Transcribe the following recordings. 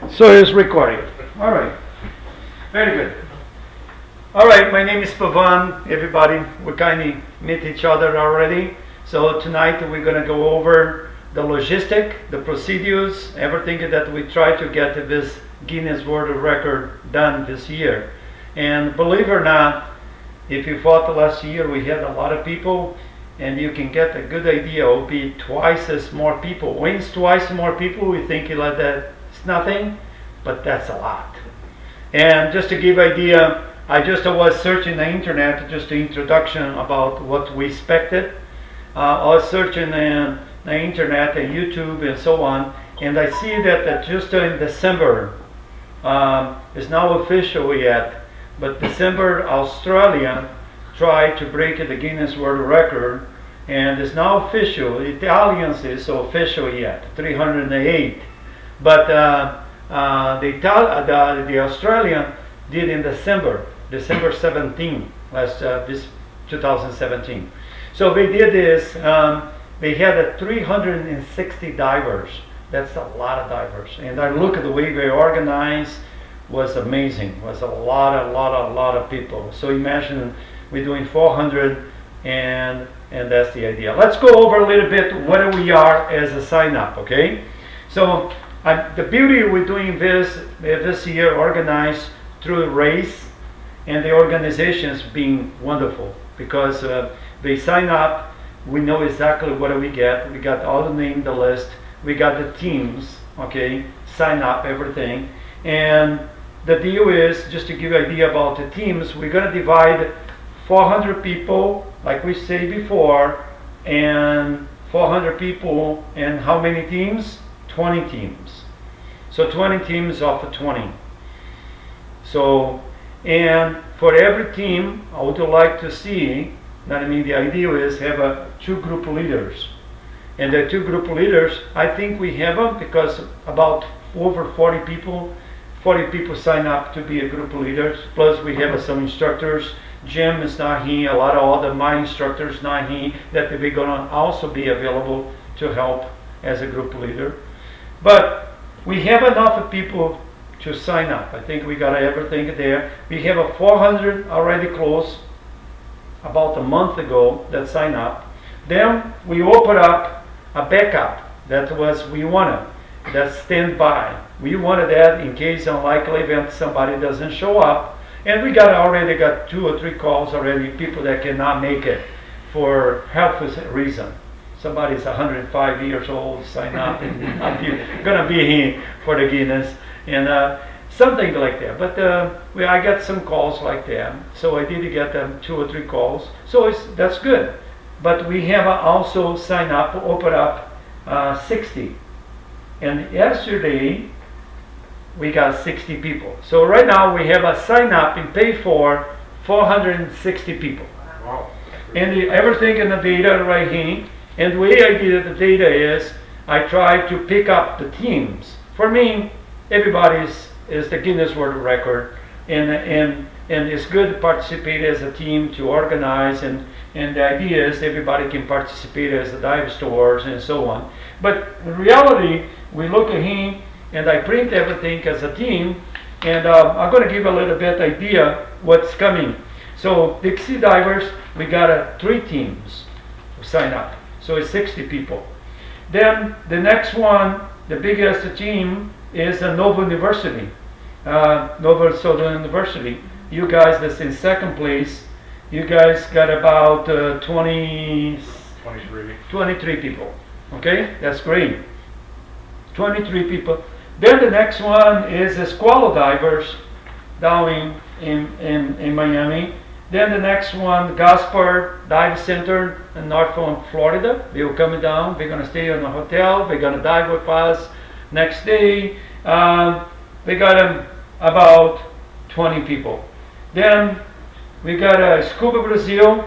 So it's recording. All right. Very good. All right. My name is Pavan. Everybody, we kind of meet each other already. So tonight we're going to go over the logistic, the procedures, everything that we try to get this Guinness World Record done this year. And believe it or not, if you thought last year we had a lot of people, and you can get a good idea, it will be twice as more people. When it's twice more people, we think like that it's nothing, but that's a lot. And just to give idea, I just was searching the internet, just the introduction about what we expected. I was searching in the internet and YouTube and so on, and I see that just in December, it's not official yet, but December, Australia tried to break the Guinness World Record, and it's now official. Italians is official yet, 308, but the Australian did in December 17, this 2017. So we did this. They had 360 divers. That's a lot of divers. And I look at the way they organized, was amazing. It was a lot of people. So imagine we're doing 400, and that's the idea. Let's go over a little bit what we are as a sign up, okay? So the beauty we're doing this year organized through a race, and the organizations being wonderful because they sign up. We know exactly what we get. We got all the name, the list. We got the teams, okay? Sign up, everything. And the deal is, just to give you an idea about the teams, we're going to divide 400 people, like we said before, and 400 people, and how many teams? 20 teams. So 20 teams off of 20. So, and for every team, I would like to see, the idea is have two group leaders. And the two group leaders, I think we have them because about over 40 people sign up to be a group leaders. Plus we have some instructors. Jim is not here. A lot of other my instructors not here that we're gonna also be available to help as a group leader. But we have enough people to sign up. I think we got everything there. We have a 400 already closed about a month ago that signed up. Then we open up a backup. That was we wanted. That standby. We wanted that in case unlikely event somebody doesn't show up. And we already got 2 or 3 calls already, people that cannot make it for health reason. Somebody's 105 years old, sign up and gonna be here for the Guinness and something like that. But I got some calls like that, so I did get 2 or 3 calls. So that's good. But we have also sign up, open up 60. And yesterday we got 60 people. So right now we have a sign up and pay for 460 people. Wow. And everything in the data right here. And the way I did the data is I try to pick up the teams. For me, everybody's is the Guinness World Record, and it's good to participate as a team to organize, and the idea is everybody can participate as the dive stores and so on. But in reality, we look at here and I print everything as a team, and I'm going to give a little bit idea what's coming. So Dixie Divers, we got 3 teams who sign up, so it's 60 people. Then the next one, the biggest team is Nova University, Nova Southern University. You guys that's in second place, you guys got about 23 people. Okay, that's great. 23 people. Then the next one is the Squallow Divers down in Miami. Then the next one, Gaspar Dive Center in North Florida. They will come down. They're going to stay in a hotel. They're going to dive with us. Next day, we got about 20 people. Then we got Scuba Brazil.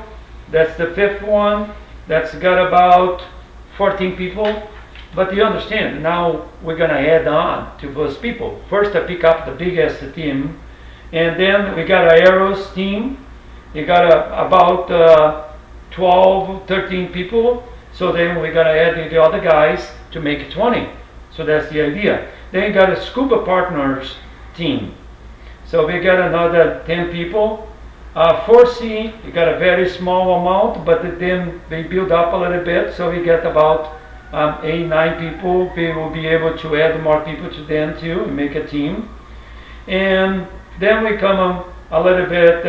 That's the 5th one. That's got about 14 people. But you understand, now we're going to add on to those people. First, I pick up the biggest team. And then we got an Aeros team. You got about 12, 13 people. So then we got to add the other guys to make it 20. So that's the idea. Then you got a scuba partners team. So we got another 10 people. 4C, you got a very small amount, but then they build up a little bit. So we get about 8, 9 people. We will be able to add more people to them too and make a team. And then we come a little bit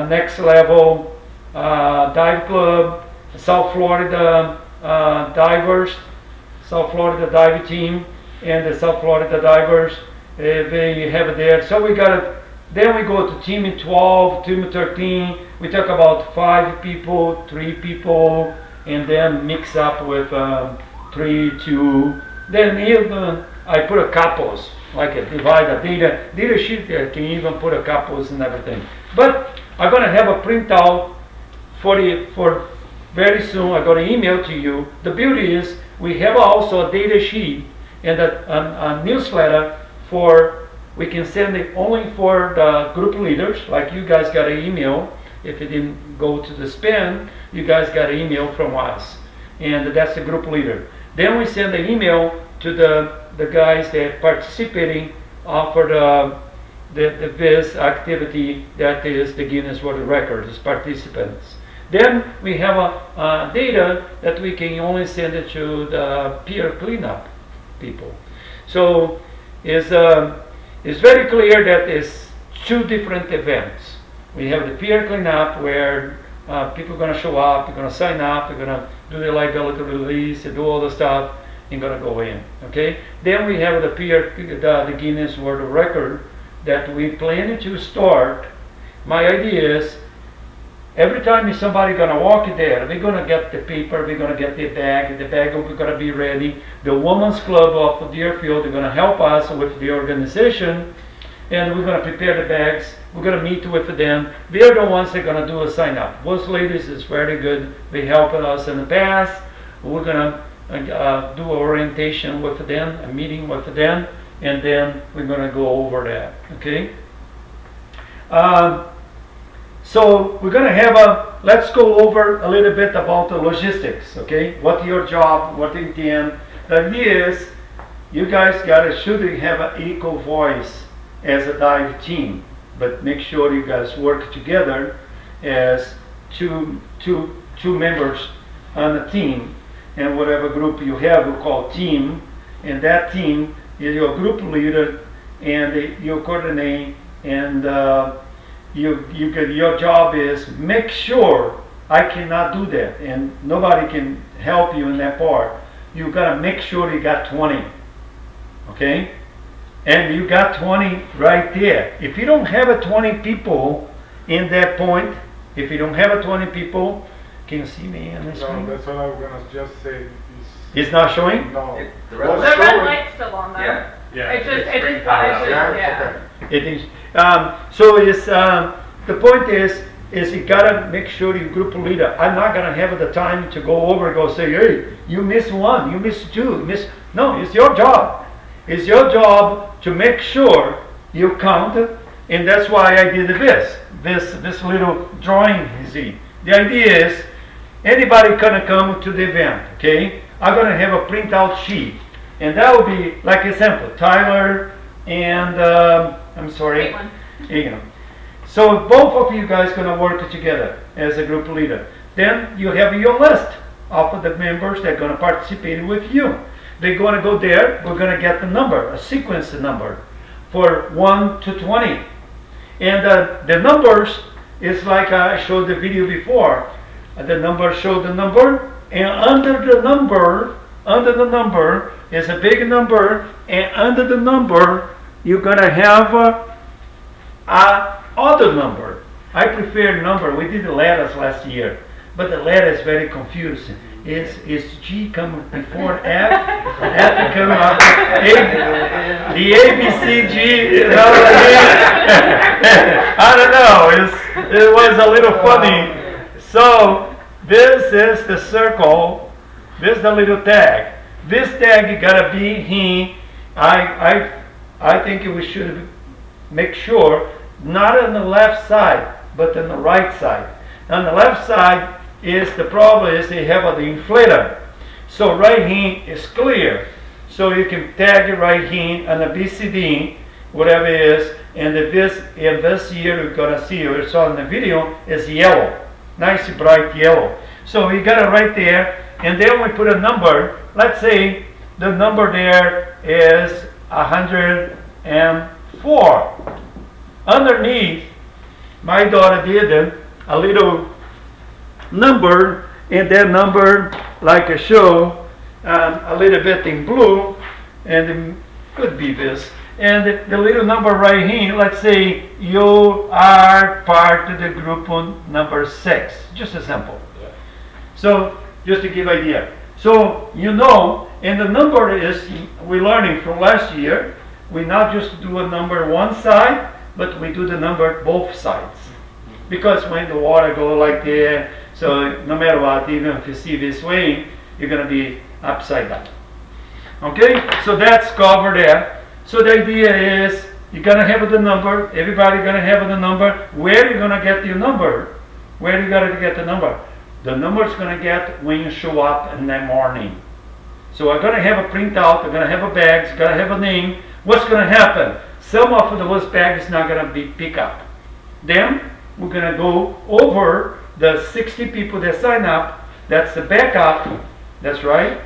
next level dive club, South Florida divers, South Florida dive team, and the South Florida divers. They have it there. So we got it. Then we go to team 12, team 13. We talk about 5 people, 3 people, and then mix up with 3, 2. Then even I put a couples, like a divide a data sheet. Can even put a couples and everything. But I'm gonna have a printout for very soon. I'm gonna email to you. The beauty is we have also a data sheet and a newsletter we can send it only for the group leaders, like you guys got an email. If it didn't go to the spam, you guys got an email from us, and that's the group leader. Then we send an email to the guys that are participating for this activity that is the Guinness World Records participants. Then we have a data that we can only send it to the peer cleanup people. So it's very clear that it's 2 different events. We have the peer cleanup where people are going to show up, they're going to sign up, they're going to do the liability release, and do all the stuff, and going to go in. Okay. Then we have the Guinness World Record that we plan to start. My idea is every time somebody gonna walk there, we're gonna get the paper, we're gonna get the bag will gonna be ready. The Women's Club of Deerfield are gonna help us with the organization, and we're gonna prepare the bags. We're gonna meet with them. They're the ones that are gonna do a sign up. Those ladies is very good. They helped us in the past. We're gonna do orientation with them, a meeting with them, and then we're gonna go over that. Okay. So we're gonna have let's go over a little bit about the logistics, okay? What your job, what you intend. The idea is you guys should have an equal voice as a dive team, but make sure you guys work together as two members on a team, and whatever group you have, we call team, and that team is your group leader, and you coordinate, and your job is make sure I cannot do that, and nobody can help you in that part. You gotta make sure you got 20, okay? And you got 20 right there. If you don't have a 20 people in that point, if you don't have a 20 people, can you see me on the screen? No, that's what I was gonna just say. It's not showing? No. The red light's still on though. Yeah. Yeah. It just, Yeah? yeah. It is. So it's the point is you gotta make sure you group leader. I'm not gonna have the time to go over and go say, hey, you missed 1, you missed 2, No, it's your job. It's your job to make sure you count, and that's why I did this little drawing. You see, the idea is anybody gonna come to the event. Okay, I'm gonna have a printout sheet, and that will be like example, Tyler and I'm sorry, Egan. So both of you guys gonna work together as a group leader. Then you have your list of the members that are gonna participate with you. They're gonna go there. We're gonna get the number, a sequence number, for 1 to 20, and the numbers is like I showed the video before. The number showed the number, and under the number is a big number, and under the number you're gonna have a other number. I prefer number. We did the letters last year, but the letter is very confusing. Is G coming before F? F coming after A? The A, B, C, G, you know what I mean? I don't know. It was a little funny. So this is the circle. This is the little tag. This tag gotta be he. I think we should make sure not on the left side, but on the right side. On the left side is the problem is they have the inflator. So right here is clear. So you can tag it right here on the BCD, whatever it is, and in this year you're gonna see, you saw in the video, is yellow, nice bright yellow. So we got it right there, and then we put a number. Let's say the number there is 104. Underneath, my daughter did a little number, and that number, like I show, a little bit in blue, and it could be this. And the little number right here, let's say you are part of the group on number 6. Just as simple. Yeah. So, just to give idea. So, and the number is, we're learning from last year, we not just do a number one side, but we do the number both sides. Because when the water go like that, so no matter what, even if you see this way, you're going to be upside down. Okay, so that's covered there. So the idea is you're going to have the number, everybody going to have the number. Where are you going to get your number? Where are you going to get the number? The number is going to get when you show up in the morning. So I'm going to have a printout, I'm going to have a bag, it's going to have a name. What's going to happen? Some of those bags is not going to be picked up. Then we're going to go over the 60 people that sign up. That's the backup. That's right.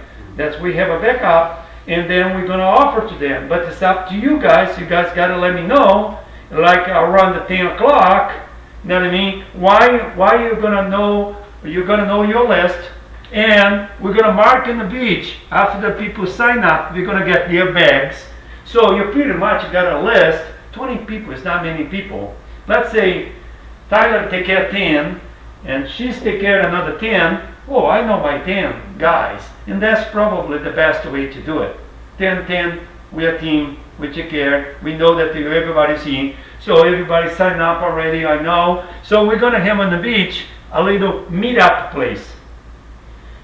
We have a backup. And then we're going to offer to them. But it's up to you guys. You guys got to let me know, like around the 10 o'clock, you know what I mean? Why you're going to know your list. And we're going to mark in the beach. After the people sign up, we're going to get their bags. So you pretty much got a list. 20 people is not many people. Let's say Tyler take care of 10, and she's take care of another 10. Oh, I know my 10 guys. And that's probably the best way to do it. 10, we're a team, we take care, we know that everybody's in. So everybody signed up already, I know. So we're going to have on the beach a little meet-up place.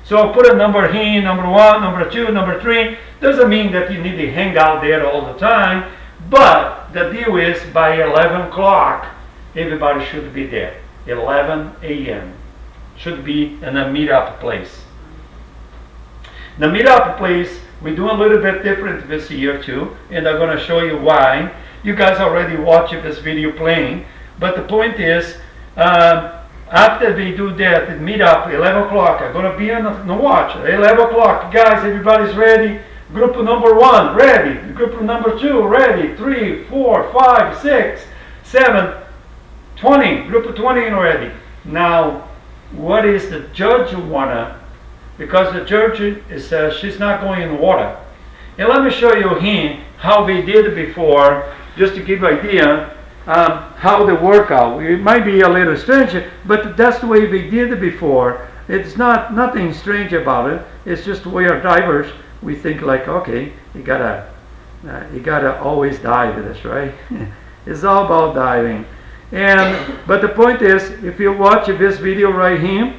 So I'll put a number here, number 1, number 2, number 3. Doesn't mean that you need to hang out there all the time, but the deal is by 11 o'clock, everybody should be there. 11 a.m. should be in a meet-up place. The meet-up place, we do a little bit different this year too, and I'm going to show you why. You guys already watched this video playing, but the point is, after we do that, meet up 11 o'clock, I'm going to be on the watch. 11 o'clock, guys, everybody's ready. Group number 1, ready. Group number 2, ready. 3, 4, 5, 6, 7, 20. Group 20 ready. Now, what is the judge wanna? Because the judge is she's not going in the water. And let me show you here how we did it before, just to give you an idea how the workout. It might be a little strange, but that's the way we did it before. It's nothing strange about it. It's just we are divers. We think like, okay, you gotta always dive. That's right. It's all about diving. But the point is, if you watch this video right here,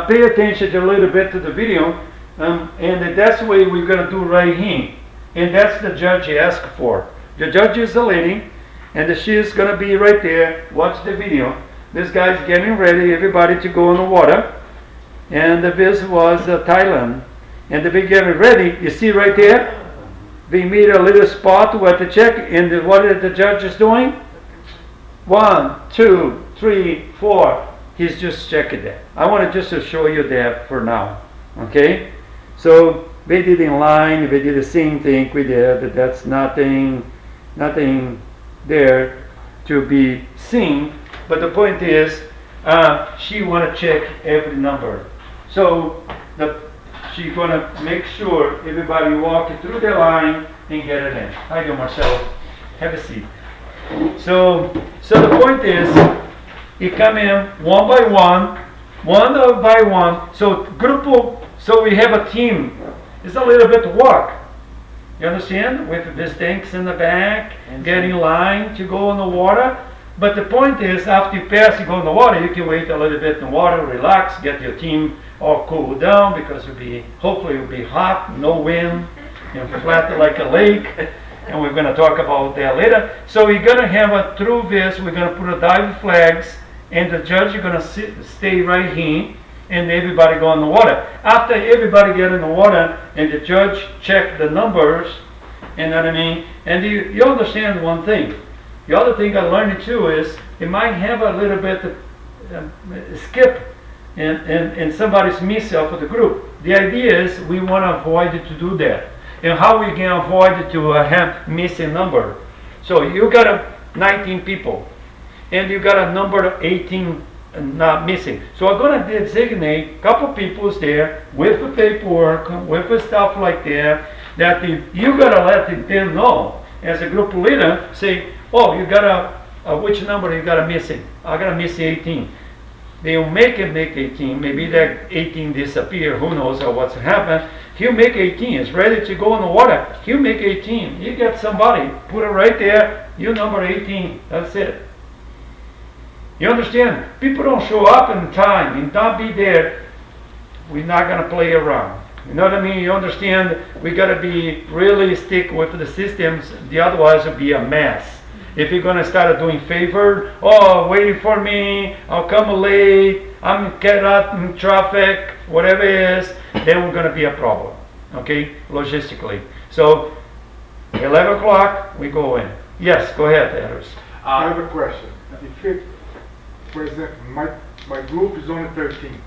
pay attention a little bit to the video, and that's the way we're going to do right here. And that's the judge asked for. The judge is a lady, and she's going to be right there. Watch the video. This guy's getting ready, everybody to go in the water. And this was Thailand. And they getting ready. You see right there? They made a little spot where to check. And what is the judge is doing? 1, 2, 3, 4. He's just checking that. I want to just to show you that for now. Okay? So they did in line. They did the same thing we did. That's nothing there to be seen. But the point is, she want to check every number. So she's going to make sure everybody walk through the line and get it in. Hi, Marcelo. Have a seat. So the point is, you come in one by one. So so we have a team. It's a little bit work. You understand? With these tanks in the back, get in line to go in the water. But the point is, after you pass, you go in the water, you can wait a little bit in the water, relax, get your team all cool down, because hopefully it'll be hot, no wind, flat like a lake. And we're going to talk about that later. So we're going to have through this, we're going to put a dive flags, and the judge is going to stay right here, and everybody go in the water. After everybody get in the water and the judge check the numbers, you know what I mean? And you understand one thing. The other thing I learned too is it might have a little bit of skip and somebody's miss off of the group. The idea is we want to avoid it to do that. And how we can avoid it to have missing number. So you got 19 people and you got a number of 18 not missing. So I'm going to designate a couple people there with the paperwork, with the stuff like that, that you got to let them know as a group leader, say, oh, you got which number you got a missing? I got to miss 18. They'll make 18. Maybe that 18 disappear. Who knows what's happened. He'll make 18. It's ready to go in the water. He'll make 18. You get somebody, put it right there. You number 18. That's it. You understand? People don't show up in time and not be there. We're not going to play around. You know what I mean? You understand? We got to be really stick with the systems. Otherwise, it'll be a mess. If you're going to start doing favor, oh, waiting for me, I'll come late, I'm get out in traffic, whatever it is, then we're going to be a problem, okay, logistically. So, 11 o'clock, we go in. Yes, go ahead, Eros. I have a question. For example, my group is only 13.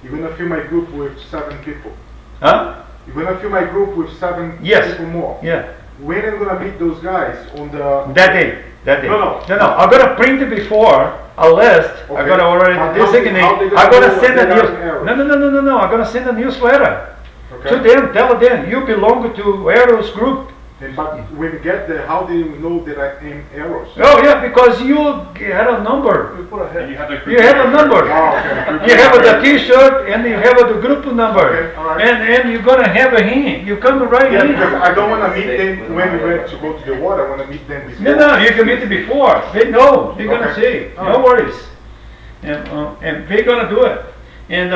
You're going to fill my group with 7 people. Huh? You're going to fill my group with 7 Yes. people more. Yeah. When are you going to meet those guys on the... That day. No. I'm going to print it before a list. Okay. I'm going to already designate. I'm going to send a news. No. I'm going to send a newsletter to them. Tell them you belong to Eros group. But when we get there, how do you know that I am Eros? Oh yeah, because you had a number. You have a number. Oh, okay. You have the T-shirt and you have the group number. Okay, all right. And you're going to have a hint. You come right in. Because I don't want to meet them when we're ready to go to the water. I want to meet them before. No, you can meet them before. They know. They're going to say. All No right. worries. And they're going to do it. And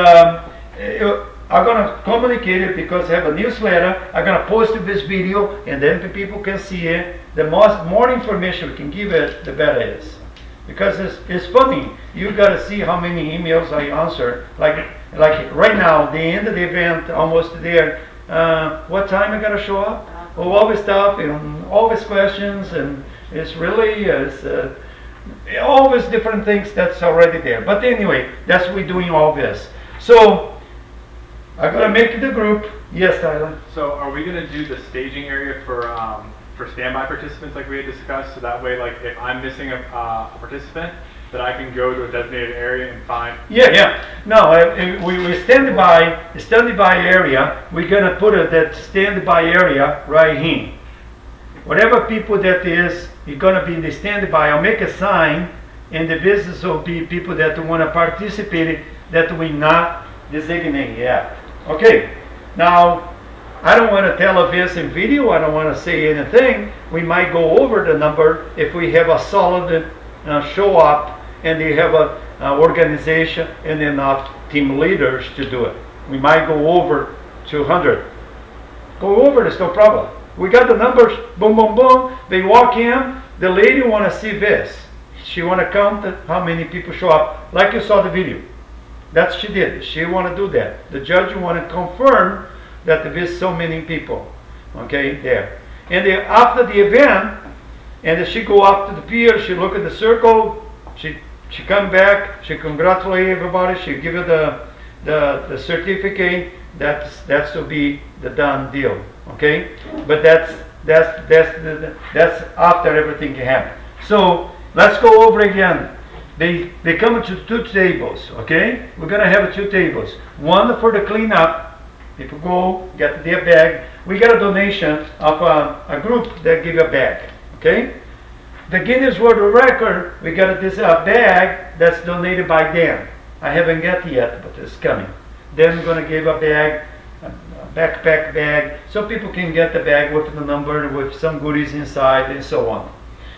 I'm going to communicate it because I have a newsletter. I'm going to post this video and then the people can see it. The more information we can give it, the better it is. Because it's funny. You got to see how many emails I answer. Like right now, the end of the event, almost there. What time I got to show up? Oh, all this stuff and all these questions. And it's really, always different things that's already there. But anyway, that's we're doing all this. So, I'm going to make the group. Yes, Tyler. So are we going to do the staging area for standby participants like we had discussed? So that way, like if I'm missing a participant, that I can go to a designated area and find. Yeah. No, we standby area. We're going to put that standby area right here. Whatever people that is, you're going to be in the standby. I'll make a sign, and the business will be people that want to participate that we not designate yet. Okay, now I don't want to tell this in video. I don't want to say anything. We might go over the number if we have a solid show up and they have a organization and enough team leaders to do it. We might go over 200. Go over, there's no problem. We got the numbers, boom, boom, boom. They walk in. The lady want to see this. She want to count how many people show up, like you saw the video. That's she did. She want to do that. The judge want to confirm that there is so many people, okay, there. And after the event, and she go up to the pier, she look at the circle, she come back, she congratulate everybody, she give you the certificate. That's to be the done deal, okay. But that's after everything can happen. So let's go over again. They come to 2 tables, okay? We're going to have 2 tables. One for the cleanup. People go, get their bag. We got a donation of a group that give a bag, okay? The Guinness World Record, we got this bag that's donated by Dan. I haven't got it yet, but it's coming. Then we're going to give a bag, a backpack bag, so people can get the bag with the number, with some goodies inside, and so on.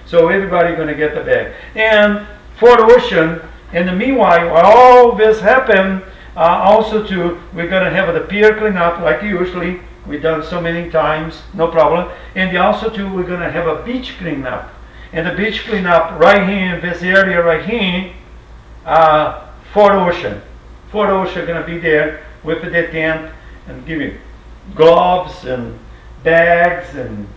So everybody going to get the bag. And for the ocean, in the meanwhile, while all this happened, also too, we're going to have the pier cleanup like usually. We've done so many times, no problem. And also too, we're going to have a beach cleanup. And the beach cleanup right here in this area right here, for the ocean. Fort OSHA gonna be there with the tent and give you gloves and bags and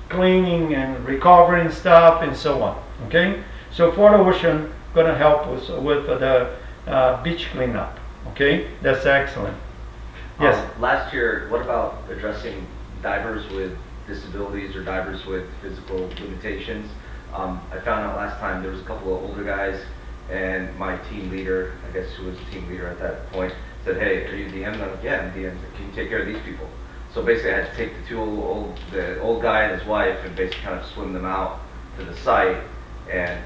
cleaning and recovering stuff and so on. Okay, so Fort Ocean gonna help us with the beach cleanup. Okay, that's excellent. Yes. Last year, what about addressing divers with disabilities or divers with physical limitations? I found out last time there was a couple of older guys, and my team leader, I guess who was the team leader at that point, said, "Hey, are you DM?" And I'm like, "Yeah, I'm DM. Can you take care of these people?" So basically, I had to take the the old guy and his wife, and basically kind of swim them out to the site. And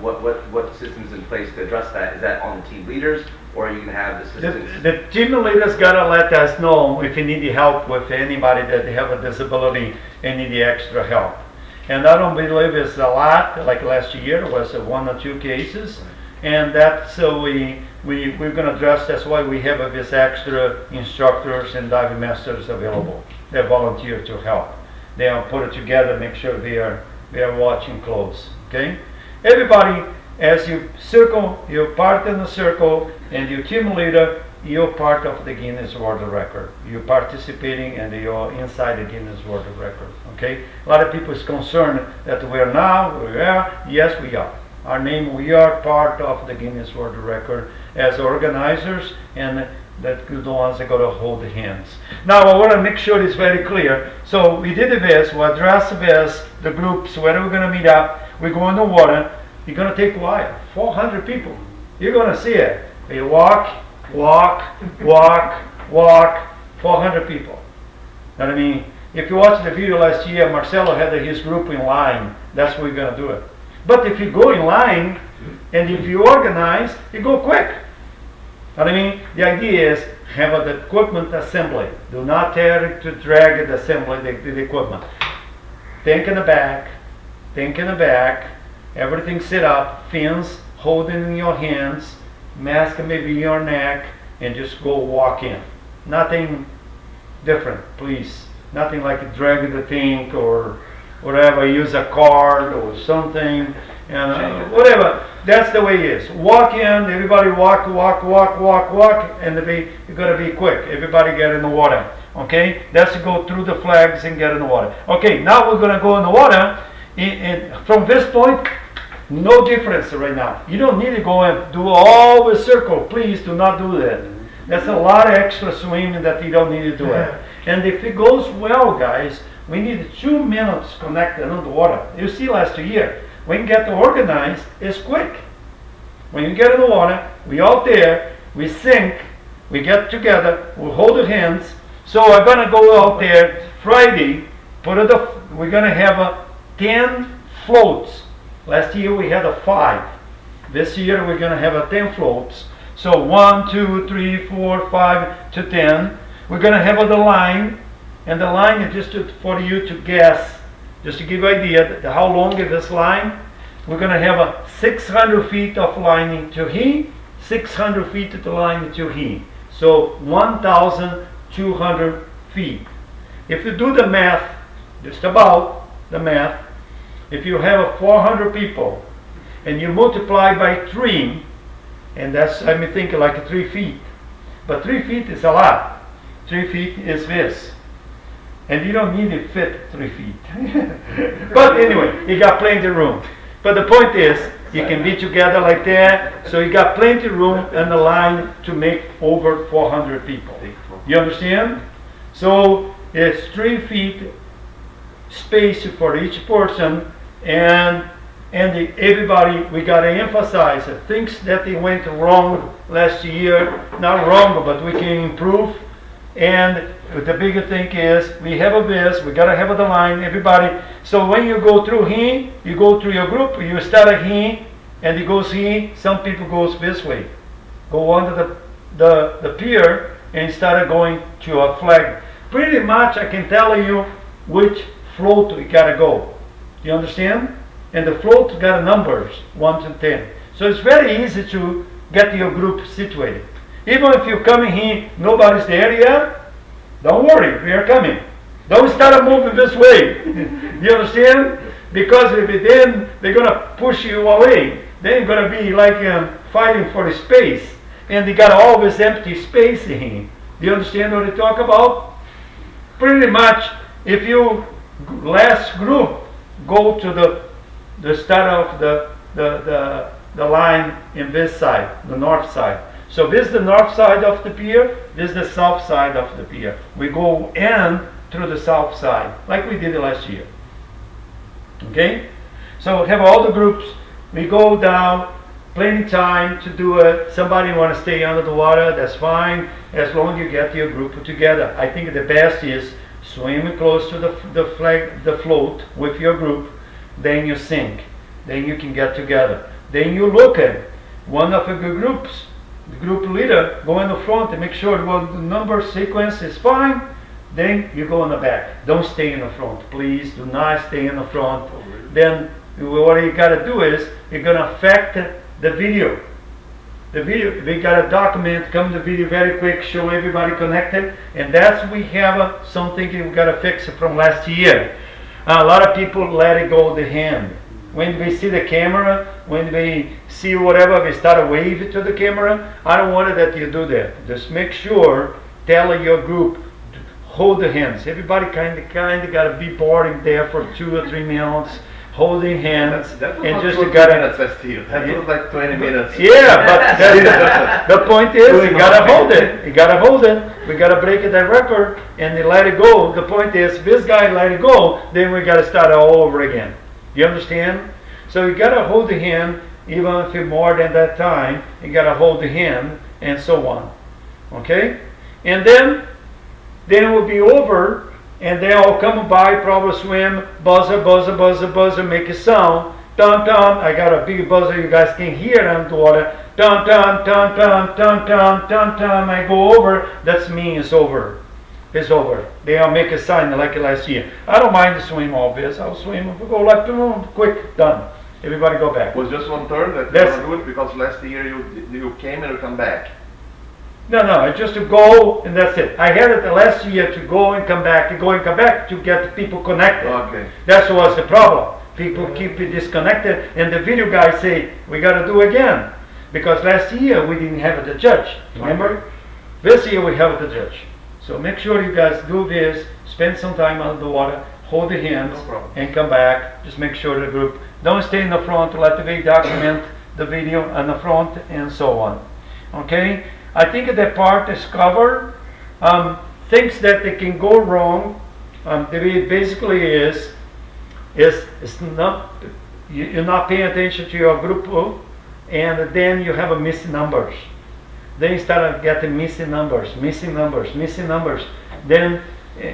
what systems in place to address that? Is that on the team leaders, or are you going to have the systems? The team leaders gotta let us know if you need help with anybody that have a disability and need the extra help. And I don't believe it's a lot. Like last year was 1 or 2 cases, and that's we're gonna address. That's why we have this extra instructors and diving masters available. They volunteer to help. They'll put it together, make sure they are watching close. Okay, everybody, as you circle, you're part in the circle, and your team leader, you're part of the Guinness World Record. You're participating, and you're inside the Guinness World Record. Okay, a lot of people is concerned that we are. Yes, we are. Our name, we are part of the Guinness World Record as organizers, and that the ones that got to hold the hands. Now I want to make sure it's very clear. So we did this, we addressed this, the groups, where we're going to meet up, we go in the water, you're going to take a while, 400 people. You're going to see it. You walk, 400 people. Know what I mean? If you watch the video last year, Marcelo had his group in line. That's what we're going to do it. But if you go in line, and if you organize, you go quick. Know what I mean? The idea is have the equipment assembly. Do not drag the assembly, the equipment. Tank in the back, everything set up, fins, holding in your hands, mask maybe in your neck, and just go walk in. Nothing different, please. Nothing like drag the tank or whatever, use a card or something, and whatever. That's the way it is. Walk in, everybody walk, and you gotta be quick. Everybody get in the water. Okay, that's to go through the flags and get in the water. Okay, now we're gonna go in the water. And from this point, no difference right now. You don't need to go and do all the circle. Please do not do that. That's a lot of extra swimming that you don't need to do it. And if it goes well, guys, we need 2 minutes connected on the water. You see last year, when you get organized, it's quick. When you get in the water, we out there, we sink, we get together, we hold the hands. So we're gonna go out there Friday, we're gonna have 10 floats. Last year we had 5. This year we're gonna have 10 floats. So 1, 2, 3, 4, 5 to 10. We're gonna have the line, and the line is just for you to guess, just to give you an idea how long is this line. We're gonna have 600 feet of line to here, 600 feet of the line to here. So 1,200 feet. If you do the math, just about the math, if you have 400 people and you multiply by 3, and that's, I mean, think like 3 feet, but 3 feet is a lot. 3 feet is this, and you don't need to fit 3 feet. But anyway, you got plenty of room. But the point is, you can be together like that, so you got plenty of room and the line to make over 400 people. You understand? So it's 3 feet space for each person, and everybody, we got to emphasize things that they went wrong last year, not wrong, but we can improve. And the bigger thing is, we have this, we got to have the line, everybody. So when you go through here, you go through your group, you start at here, and it goes here. Some people goes this way, go under the pier and start going to a flag. Pretty much I can tell you which float we got to go. You understand? And the float got numbers 1 to 10. So it's very easy to get your group situated. Even if you're coming here, nobody's there yet, don't worry, we are coming. Don't start moving this way. You understand? Because if it then they're going to push you away. They're going to be like fighting for space. and they got always empty space in here. Do you understand what I talk about? Pretty much, if you last group go to the start of the line in this side, the north side. So this is the north side of the pier, this is the south side of the pier. We go in through the south side, like we did last year. Okay? So have all the groups, we go down, plenty time to do it. Somebody want to stay under the water, that's fine, as long as you get your group together. I think the best is swim close to the float with your group, then you sink, then you can get together. Then you look at one of the groups, the group leader, go in the front and make sure the number sequence is fine, then you go in the back. Don't stay in the front, please, do not stay in the front. Then what you gotta do is, you're gonna affect the video. The video, we gotta document, come the video very quick, show everybody connected, and that's we have something we gotta fix from last year. A lot of people let it go the hand. When we see the camera, when we see whatever, we start a wave to the camera. I don't want that you do that. Just make sure, tell your group, hold the hands. Everybody kind of gotta be boarding there for 2 or 3 minutes, holding hands, That was and not just 2 or 3 gotta. minutes last year. That was like 20 minutes. Yeah, but the point is, you gotta hold it. You gotta hold it. We gotta break the record and they let it go. The point is, this guy let it go, then we gotta start all over again. You understand? So you gotta hold the hand, even if you're more than that time, you gotta hold the hand, and so on. Okay? And then it will be over, and then I'll come by, probably swim, buzzer, buzzer, buzzer, buzzer, make a sound. Dun dun, I got a big buzzer, you guys can hear underwater. Dun dun dun dun dun dun dun dun. I go over, that's me, it's over. It's over. Then I'll make a sign like last year. I don't mind to swim all this. I'll swim. We'll go like boom, quick, done. Everybody go back. It was just 1/3 that That's- you were good because last year you came and you come back. No, I just to go and that's it. I had it the last year to go and come back, to get people connected. Okay. That was the problem. People keep it disconnected, and the video guys say we got to do again because last year we didn't have the judge. Remember? This year we have the judge. So make sure you guys do this. Spend some time under the water, hold the hands, No problem. and come back. Just make sure the group don't stay in the front. Let the way document the video on the front and so on. Okay. I think that part is covered. Things that they can go wrong. The way it basically is it's not you're not paying attention to your group, and then you have a missing numbers. Then you start getting missing numbers. Then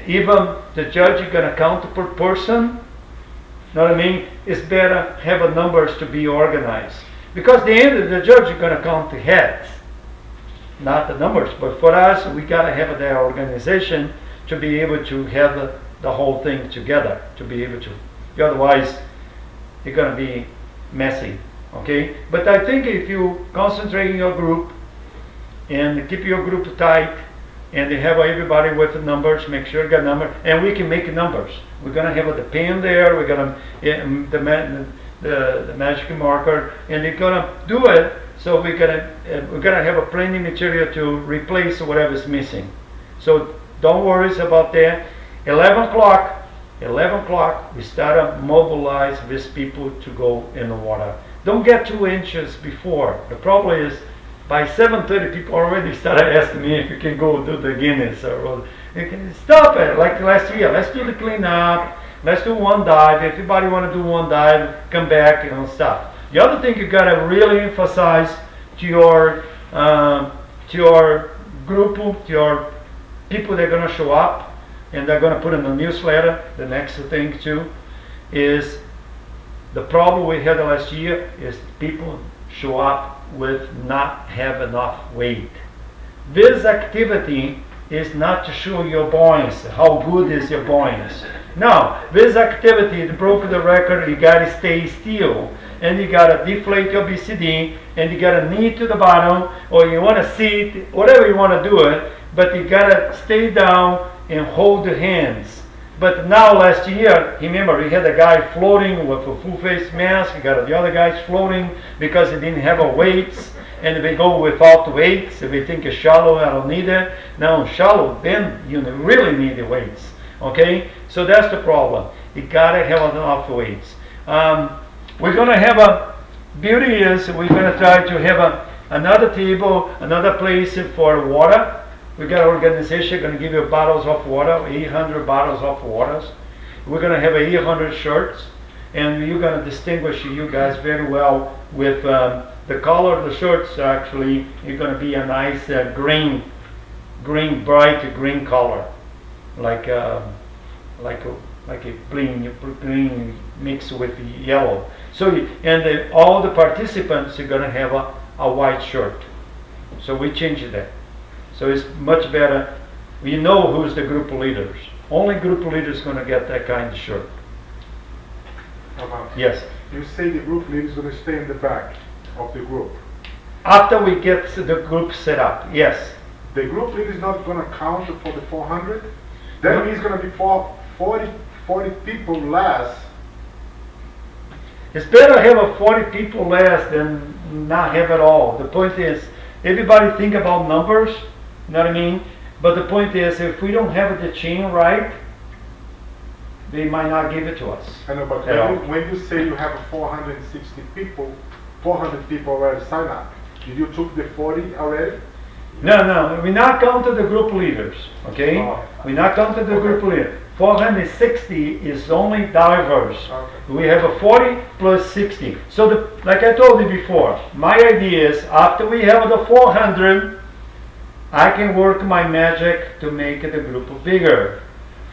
even the judge is gonna count per person. Know what I mean? It's better have a numbers to be organized because the end of the judge is gonna count the heads, not the numbers. But for us, we gotta have the organization to be able to have the whole thing together. To be able to, otherwise, it's gonna be messy. Okay. But I think if you concentrate in your group and keep your group tight, and they have everybody with the numbers, make sure you got number, and we can make numbers. We're gonna have the pen there, we're gonna the magic marker, and they're gonna do it. So we're gonna have a plenty material to replace whatever's missing. So don't worry about that. 11 o'clock, we start to mobilize these people to go in the water. Don't get 2 inches before. The problem is, by 7:30, people already started asking me if you can go do the Guinness. Or you can stop it, like last year. Let's do the cleanup. Let's do one dive. If everybody want to do one dive, come back and stop. The other thing you gotta really emphasize to your group, to your people that are gonna show up, and they're gonna put in the newsletter. The next thing too is the problem we had last year is people show up with not have enough weight. This activity is not to show your buoyancy, how good is your buoyancy. No, this activity, it broke the record, you gotta stay still, and you gotta deflate your BCD, and you gotta knee to the bottom, or you wanna sit, whatever you wanna do it, but you gotta stay down and hold the hands. But now last year, remember, we had a guy floating with a full face mask. We got the other guys floating because they didn't have a weights, and they go without weights. If we think it's shallow, I don't need it. Now shallow, then you really need the weights. Okay, so that's the problem. You gotta have enough weights. We're gonna have a beauty is we're gonna try to have another table, another place for water. We got an organization going to give you bottles of water, 800 bottles of water. We're going to have 800 shirts, and you're going to distinguish you guys very well with the color of the shirts. Actually, you're going to be a nice green, bright green color, like a green mixed with yellow. So, all the participants are going to have a white shirt. So we changed that. So it's much better. We know who's the group leaders. Only group leaders going to get that kind of shirt. Yes. You say the group leader is going to stay in the back of the group. After we get the group set up, yes. The group leader is not going to count for the 400. That means it's going to be 40 people less. It's better have a 40 people less than not have it all. The point is, everybody think about numbers. You know what I mean? But the point is, if we don't have the chain right, they might not give it to us. I know, but when you say you have 460 people, 400 people already sign up, did you took the 40 already? No, we're not counting the group leaders, okay? Oh. We're not counting the group leader. 460 is only divers. Okay. We have a 40 plus 60. So, like I told you before, my idea is after we have the 400, I can work my magic to make the group bigger.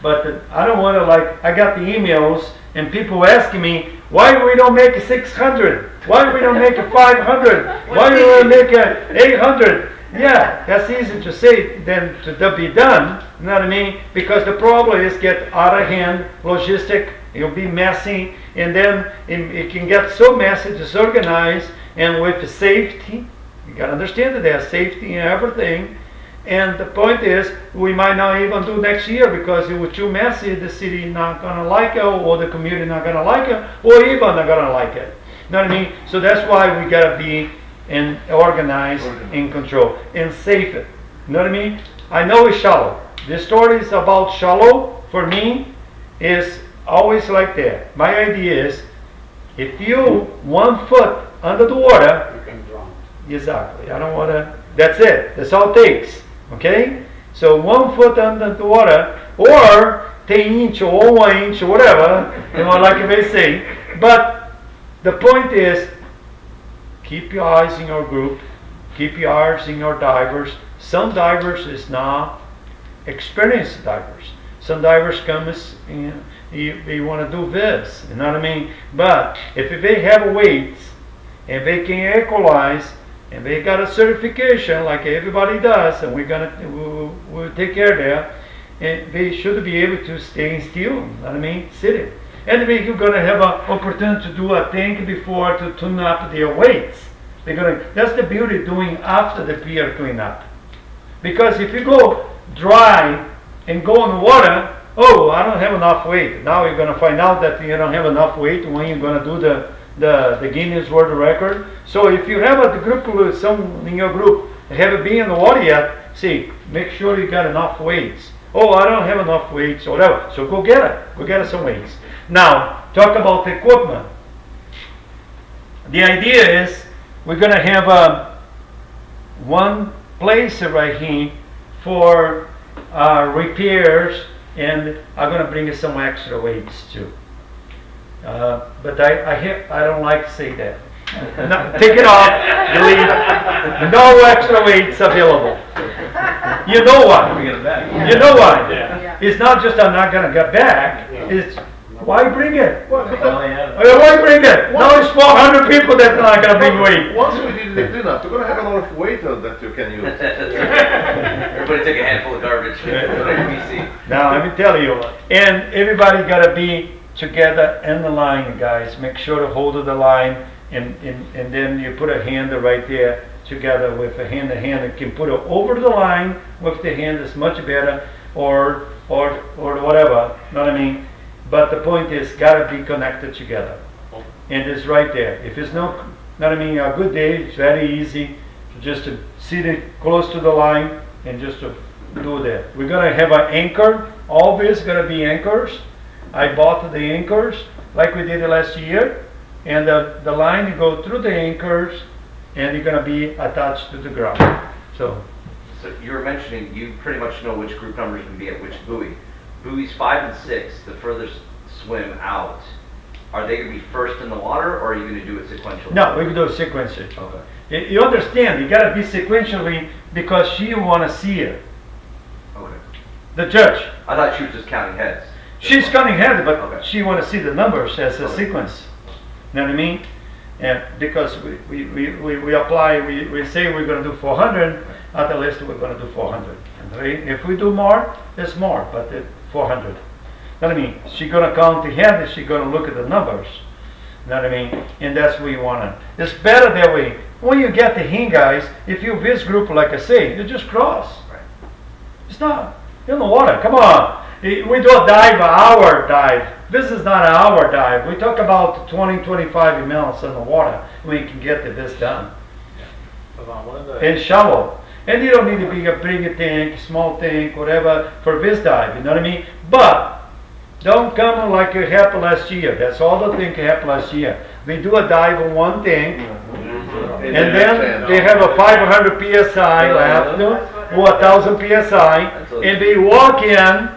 But I don't want to I got the emails and people asking me, why we don't make 600? Why we don't make 500? Why we don't make 800? Yeah, that's easy to say than to be done. You know what I mean? Because the problem is get out of hand, logistic, it'll be messy, and then it can get so messy, disorganized, and with safety, you gotta understand that there's safety and everything. And the point is, we might not even do next year because it was too messy, the city not gonna like it, or the community not gonna like it, or even not gonna like it. You know what I mean? So that's why we gotta be organized, in control, and safe it. You know what I mean? I know it's shallow. The story is about shallow, for me, is always like that. My idea is, if you 1 foot under the water, You can drown. exactly, I don't want to, that's it, that's all it takes, okay? So 1 foot under the water, or 10 inch or 1 inch or whatever, like they say. But the point is, keep your eyes in your group, keep your eyes in your divers. Some divers is not experienced divers. Some divers come as, they want to do this, you know what I mean? But if they have weights, and they can equalize, and they got a certification like everybody does, and we'll take care of that, and they should be able to stay still, you know what I mean? Sitting. And we're going to have an opportunity to do a tank before to tune up their weights. That's the beauty doing after the pier cleanup. Because if you go dry and go in water, oh, I don't have enough weight. Now you're going to find out that you don't have enough weight when you're going to do the Guinness World Record. So if you have a group, some in your group haven't been in the water yet, see, make sure you got enough weights. Oh, I don't have enough weights or whatever. So go get it. Go get some weights. Now, talk about the equipment. The idea is we're going to have one place right here for repairs, and I'm going to bring some extra weights too. But I don't like to say that. No, take it off, delete. No extra weights available. You know why? You know why? Yeah. It's not just I'm not going to get back. It's why bring it? Well, Why bring it? Now it's 400 people that are not going to bring weight. once we did the cleanup, we're gonna have a lot of waiter that you can use. Everybody take a handful of garbage. Now let me tell you, and everybody got to be together in the line, guys. Make sure to hold the line, and then you put a hand right there together with a hand. You can put it over the line with the hand. It's much better. Or or whatever, you know what I mean? But the point is, gotta be connected together. And it's right there. If it's no, you know what I mean, a good day, it's very easy just to sit it close to the line and just to do that. We're gonna have an anchor, always gonna be anchors. I bought the anchors like we did last year, and the line go through the anchors and you're gonna be attached to the ground. So you were mentioning, you pretty much know which group numbers can be at which buoy. Buoys 5 and 6, the furthest swim out, are they going to be first in the water, or are you going to do it sequentially? no, we can do it sequentially. Okay. You understand, you gotta be sequentially because she wanna see it. Okay. The judge, I thought she was just counting heads. she's counting heads, but Okay. she wanna see the numbers as a Okay. sequence. You know what I mean? And because we apply, we say we're gonna do 400, at the list we're gonna do 400. Okay? If we do more, it's more, but 400. You know what I mean? She's gonna count the head and she's gonna look at the numbers. You know what I mean? And that's what we want. It's better that way. When you get the hang, guys, if you this group, like I say, you just cross. Right. It's not. You're in the water. Come on. We do a dive, an hour dive. This is not an hour dive. We talk about 20, 25 minutes in the water. We can get this done. One of the And shallow. And you don't need to be a big tank, small tank, whatever, for this dive. You know what I mean? But don't come like it happened last year. That's all the thing that happened last year. We do a dive on one tank, and then they have a 500 psi left, or 1,000 psi, and they walk in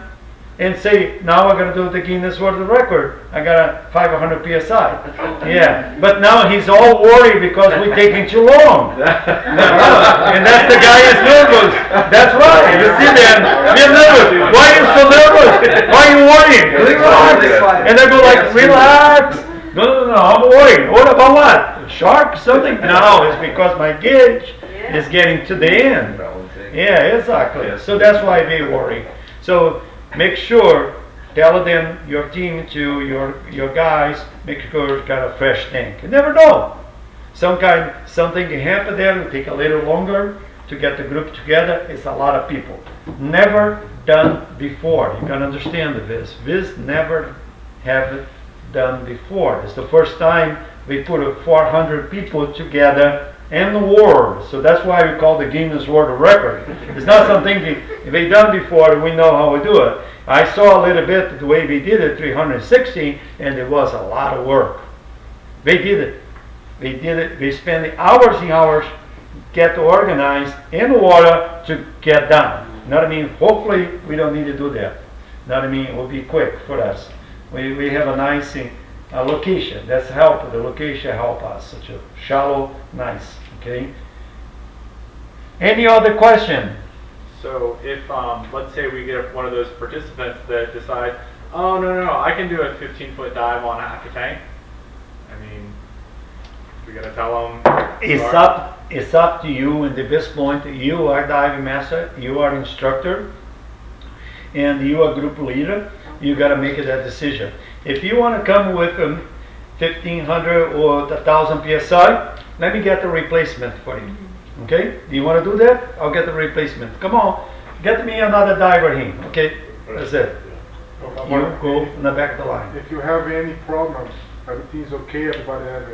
and say, now we're going to do the Guinness World Record. I got a 500 psi. Yeah, but now he's all worried because we're taking too long. And that's the guy is nervous. That's right. You see them, they're nervous. Why are you so nervous? Why are you worrying? Relax. And they go like, relax. No, I'm worried. What about what? Shark? Something? No, it's because my gauge is getting to the end. Yeah, exactly. So that's why they worry. So make sure, tell them, your team to your guys, make sure it's got a fresh tank. You never know. Something can happen there, it'll take a little longer to get the group together. It's a lot of people. Never done before. You can understand this. This never have it done before. It's the first time we put 400 people together in the world. So that's why we call the Guinness World Record. It's not something we done before, we know how we do it. I saw a little bit the way we did it, 360, and it was a lot of work. They did it. We spent hours and hours get organized in the water to get done. You know what I mean? Hopefully we don't need to do that. You know what I mean? It will be quick for us. We have a nice location. That's help. The location help us. Such a shallow, nice. Okay. Any other question? So if, let's say we get one of those participants that decide, oh, no, I can do a 15-foot dive on half a tank. I mean, we got to tell them. It's up to you. And at this point, you are diving master, you are instructor, and you are group leader. You got to make that decision. If you want to come with 1,500 or 1,000 psi, let me get the replacement for you. Okay? Do you want to do that? I'll get the replacement. Come on, get me another diver here. Okay? That's it. You go in the back of the line. If you have any problems, everything's okay, everybody has